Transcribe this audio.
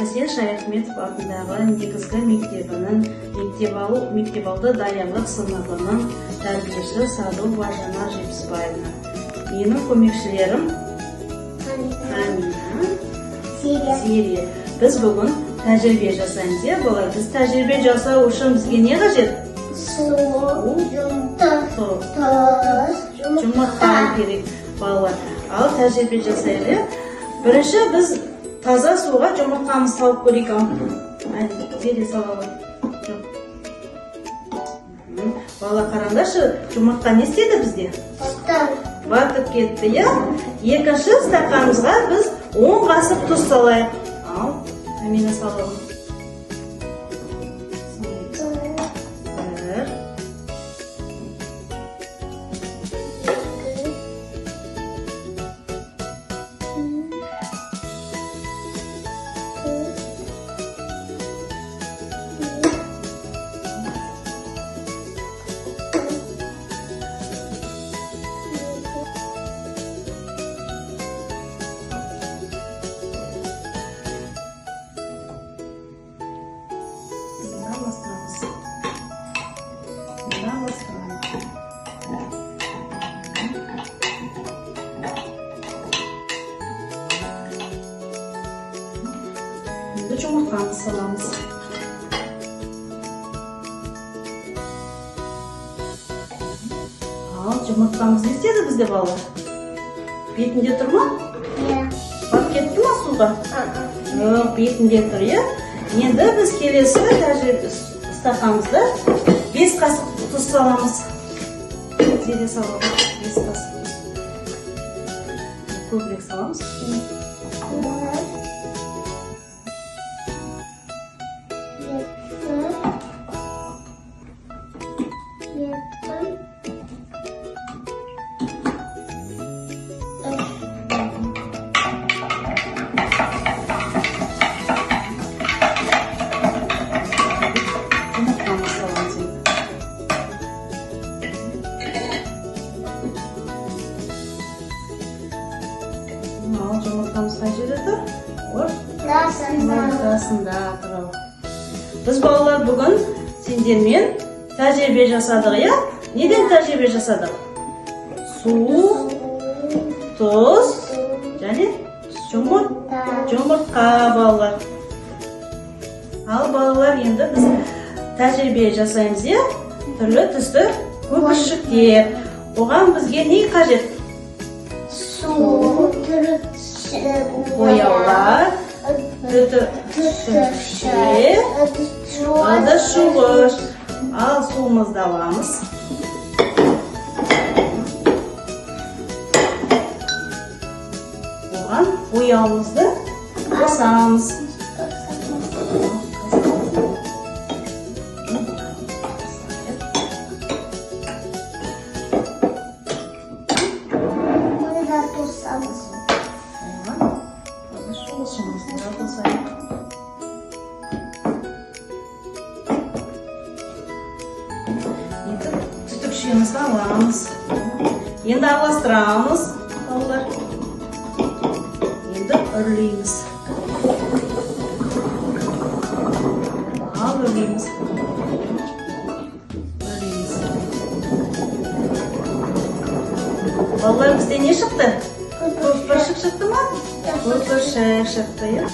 Хасен Шаяхметов атындағы негізгі мектеп-алды даярлық сыныбының тәрбиешісі Садуова Жанар Жетпісбаевна. Менің көмекшілерім Амина, Сирия. Біз бүгін тәжірибе жасаймыз, балалар. Біз тәжірибе жасау үшін бізге не қажет? Су, жұмыртқа керек, балалар. Ал тәжірибе жасайлы. Бірінші біз таза суға жұмыртқамыз салып көрейік. Зере салалы. Бала қараңдаршы, жұмыртқа не істеді бізде? Батып кетті, я? Екінші стақанымызға біз 10 қасық тұз салайық. Ал, Амина салалы. Şimdi жұмыртқаны саламыз. Ал, жұмыртқамыз не істеді бізде, балалар? Бетінде тұр ма? Батып кетті ма суға? Жоқ, бетінде тұр, я? Енді біз келесі стақанымызда 5 қасық тұз саламыз. Зере саламыз, 5 қасық. Көбірек саламыз. Жұмыртқамыз қай жерде тұр? Ортасында тұр. Біз, балалар, бүгін сендермен тәжірибе жасадық, я? Неден тәжірибе жасадық? Су, тұз, және жұмыртқа, балалар. Ал, балалар, енді біз тәжірибе жасаймыз, я? Түрлі түсті көпіршіктер. Оған бізге не қажет? Бояулар, түтікше, ыдыс жуғыш. Ал, суымызды аламыз. Оған бояуымызды қосамыз. Түтікшемізді аламыз. Енді араластырамыз, балалар. Енді үрлейміз. Ал, үрлейміз. Балалар, бізде не шықты? Көпіршік шықты ма? Көпіршік шықты, я?